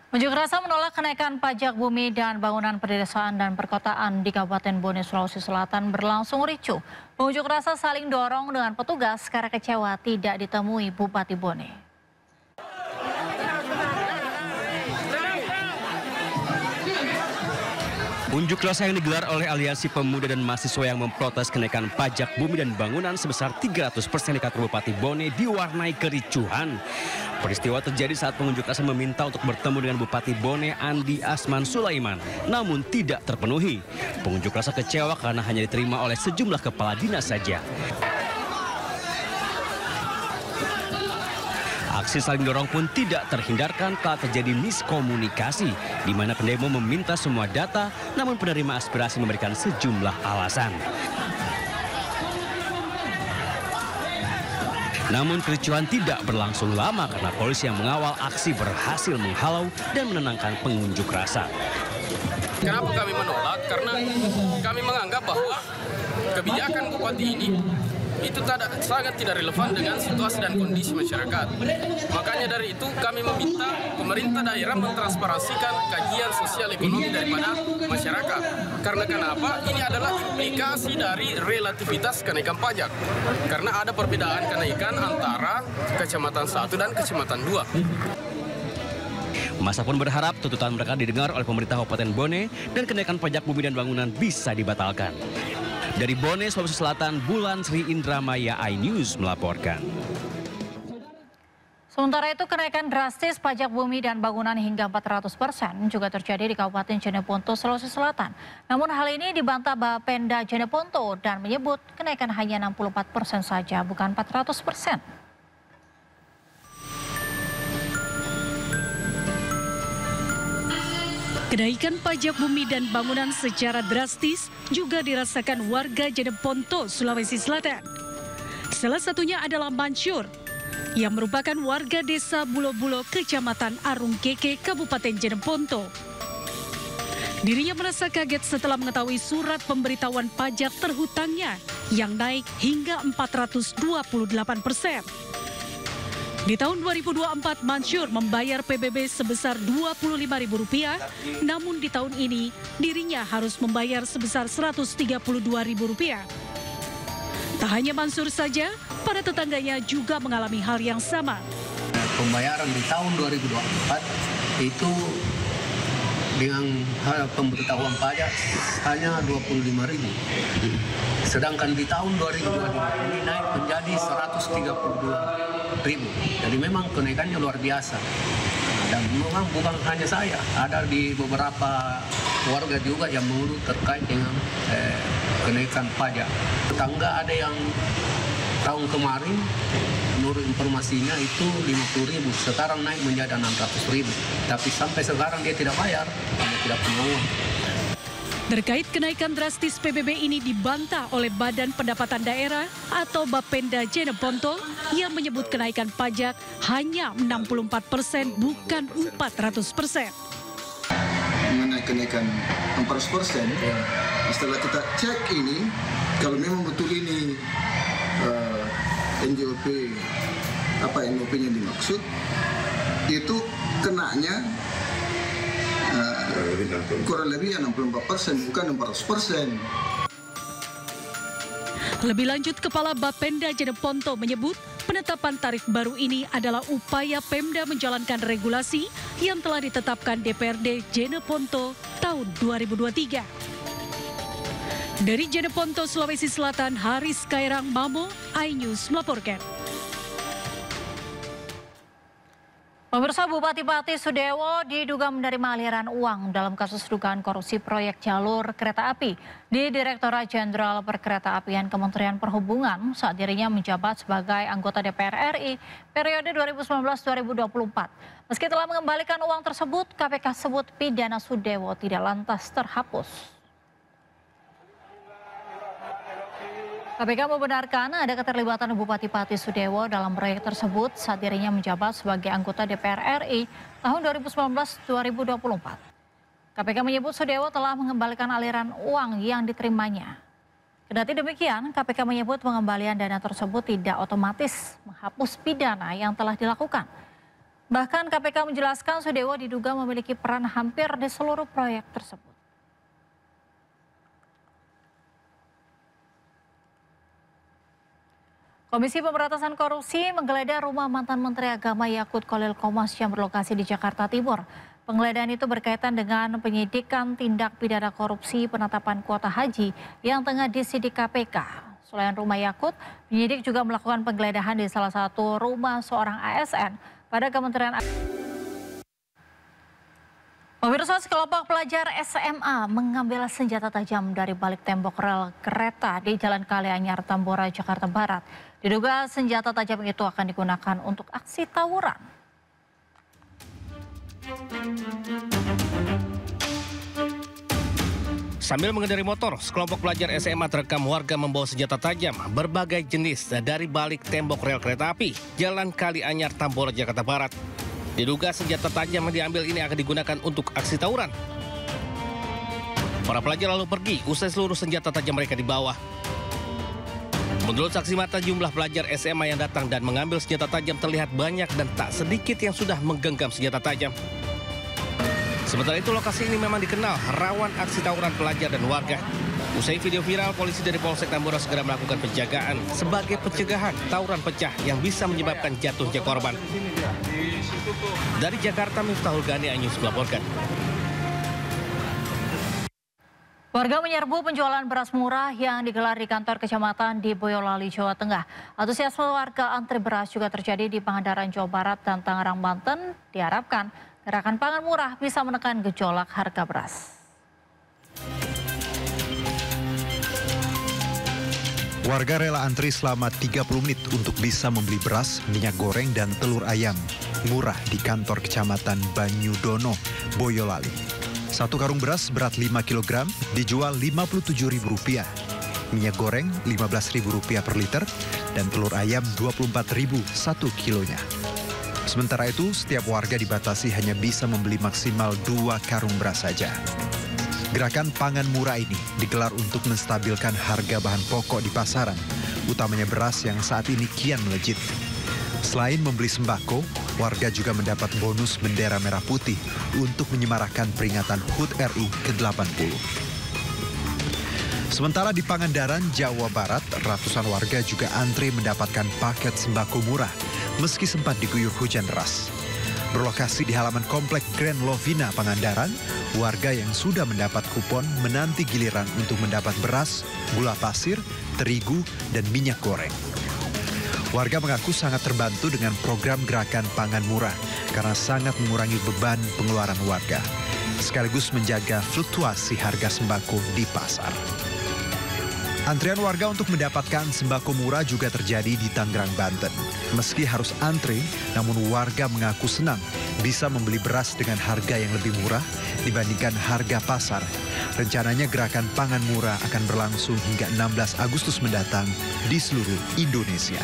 Unjuk rasa menolak kenaikan pajak bumi dan bangunan pedesaan dan perkotaan di Kabupaten Bone, Sulawesi Selatan berlangsung ricuh. Pengunjuk rasa saling dorong dengan petugas karena kecewa tidak ditemui Bupati Bone. Unjuk rasa yang digelar oleh Aliansi Pemuda dan Mahasiswa yang memprotes kenaikan pajak bumi dan bangunan sebesar 300% di kantor Bupati Bone diwarnai kericuhan. Peristiwa terjadi saat pengunjuk rasa meminta untuk bertemu dengan Bupati Bone Andi Asman Sulaiman, namun tidak terpenuhi. Pengunjuk rasa kecewa karena hanya diterima oleh sejumlah kepala dinas saja. Aksi saling dorong pun tidak terhindarkan telah terjadi miskomunikasi di mana pendemo meminta semua data, namun penerima aspirasi memberikan sejumlah alasan. Namun kericuhan tidak berlangsung lama karena polisi yang mengawal aksi berhasil menghalau dan menenangkan pengunjuk rasa. Kenapa kami menolak? Karena kami menganggap bahwa kebijakan Bupati ini itu sangat tidak relevan dengan situasi dan kondisi masyarakat. Makanya dari itu kami meminta pemerintah daerah mentransparansikan kajian sosial ekonomi daripada masyarakat. Karena kenapa? Ini adalah implikasi dari relativitas kenaikan pajak. Karena ada perbedaan kenaikan antara Kecamatan 1 dan Kecamatan 2. Masa pun berharap tuntutan mereka didengar oleh pemerintah Kabupaten Bone dan kenaikan pajak bumi dan bangunan bisa dibatalkan. Dari Bone, Sulawesi Selatan, Bulan Sri Indramaya iNews melaporkan. Sementara itu kenaikan drastis pajak bumi dan bangunan hingga 400% juga terjadi di Kabupaten Jeneponto, Sulawesi Selatan. Namun hal ini dibantah Bapenda Jeneponto dan menyebut kenaikan hanya 64% saja, bukan 400%. Kenaikan pajak bumi dan bangunan secara drastis juga dirasakan warga Jeneponto, Sulawesi Selatan. Salah satunya adalah Mansur, yang merupakan warga desa Bulo-Bulo, Kecamatan Arung Keke, Kabupaten Jeneponto. Dirinya merasa kaget setelah mengetahui surat pemberitahuan pajak terhutangnya yang naik hingga 428%. Di tahun 2024, Mansur membayar PBB sebesar Rp25.000, namun di tahun ini dirinya harus membayar sebesar Rp132.000. Tak hanya Mansur saja, para tetangganya juga mengalami hal yang sama. Pembayaran di tahun 2024 itu dengan pemberitahuan pajak hanya Rp25.000. Sedangkan di tahun 2025 ini naik menjadi Rp132.000. Jadi memang kenaikannya luar biasa. Dan memang bukan hanya saya, ada di beberapa warga juga yang mengeluh terkait dengan kenaikan pajak. Tetangga ada yang tahun kemarin menurut informasinya itu Rp50.000, sekarang naik menjadi Rp600.000. Tapi sampai sekarang dia tidak bayar, dia tidak punya uang. Terkait kenaikan drastis PBB ini dibantah oleh Badan Pendapatan Daerah atau Bapenda Jeneponto yang menyebut kenaikan pajak hanya 64%, bukan 400%. Mengenai kenaikan 400%, setelah kita cek ini, kalau memang betul ini NJOP, apa NJOP-nya dimaksud, itu kenanya kurang lebih 64%, bukan 400%. Lebih lanjut, Kepala Bapenda Jeneponto menyebut penetapan tarif baru ini adalah upaya Pemda menjalankan regulasi yang telah ditetapkan DPRD Jeneponto tahun 2023. Dari Jeneponto, Sulawesi Selatan, Haris Kairang Mamo, iNews melaporkan. Pemirsa, Bupati Pati Sudewo diduga menerima aliran uang dalam kasus dugaan korupsi proyek jalur kereta api di Direktorat Jenderal Perkeretaapian Kementerian Perhubungan saat dirinya menjabat sebagai anggota DPR RI periode 2019-2024. Meski telah mengembalikan uang tersebut, KPK sebut pidana Sudewo tidak lantas terhapus. KPK membenarkan ada keterlibatan Bupati Pati Sudewo dalam proyek tersebut saat dirinya menjabat sebagai anggota DPR RI tahun 2019-2024. KPK menyebut Sudewo telah mengembalikan aliran uang yang diterimanya. Kendati demikian, KPK menyebut pengembalian dana tersebut tidak otomatis menghapus pidana yang telah dilakukan. Bahkan KPK menjelaskan Sudewo diduga memiliki peran hampir di seluruh proyek tersebut. Komisi Pemberantasan Korupsi menggeledah rumah mantan Menteri Agama Yakut Khalil Qomas yang berlokasi di Jakarta Timur. Penggeledahan itu berkaitan dengan penyidikan tindak pidana korupsi penetapan kuota haji yang tengah disidik KPK. Selain rumah Yakut, penyidik juga melakukan penggeledahan di salah satu rumah seorang ASN pada Kementerian Pemirsa, sekelompok pelajar SMA mengambil senjata tajam dari balik tembok rel kereta di Jalan Kalianyar, Tambora, Jakarta Barat. Diduga senjata tajam itu akan digunakan untuk aksi tawuran. Sambil mengendari motor, sekelompok pelajar SMA terekam warga membawa senjata tajam berbagai jenis dari balik tembok rel kereta api Jalan Kalianyar, Tambora, Jakarta Barat. Diduga senjata tajam yang diambil ini akan digunakan untuk aksi tawuran. Para pelajar lalu pergi usai seluruh senjata tajam mereka dibawa. Menurut saksi mata, jumlah pelajar SMA yang datang dan mengambil senjata tajam terlihat banyak dan tak sedikit yang sudah menggenggam senjata tajam. Sementara itu, lokasi ini memang dikenal rawan aksi tawuran pelajar dan warga. Usai video viral, polisi dari Polsek Tambora segera melakukan penjagaan sebagai pencegahan tawuran pecah yang bisa menyebabkan jatuhnya korban. Dari Jakarta, Miftahul Ghani, iNews melaporkan. Warga menyerbu penjualan beras murah yang digelar di kantor kecamatan di Boyolali, Jawa Tengah. Antusiasme warga antri beras juga terjadi di Pangandaran, Jawa Barat dan Tangerang, Banten. Diharapkan gerakan pangan murah bisa menekan gejolak harga beras. Warga rela antri selama 30 menit untuk bisa membeli beras, minyak goreng, dan telur ayam murah di kantor kecamatan Banyudono, Boyolali. Satu karung beras berat 5 kg dijual Rp57.000, minyak goreng Rp15.000 per liter, dan telur ayam Rp24.000 1 kilonya. Sementara itu, setiap warga dibatasi hanya bisa membeli maksimal 2 karung beras saja. Gerakan pangan murah ini digelar untuk menstabilkan harga bahan pokok di pasaran, utamanya beras yang saat ini kian melejit. Selain membeli sembako, warga juga mendapat bonus bendera merah putih untuk menyemarakan peringatan HUT RI ke-80. Sementara di Pangandaran, Jawa Barat, ratusan warga juga antri mendapatkan paket sembako murah meski sempat diguyur hujan deras. Berlokasi di halaman komplek Grand Lovina, Pangandaran, warga yang sudah mendapat kupon menanti giliran untuk mendapat beras, gula pasir, terigu, dan minyak goreng. Warga mengaku sangat terbantu dengan program gerakan pangan murah karena sangat mengurangi beban pengeluaran warga, sekaligus menjaga fluktuasi harga sembako di pasar. Antrian warga untuk mendapatkan sembako murah juga terjadi di Tangerang, Banten. Meski harus antri, namun warga mengaku senang bisa membeli beras dengan harga yang lebih murah dibandingkan harga pasar. Rencananya gerakan pangan murah akan berlangsung hingga 16 Agustus mendatang di seluruh Indonesia.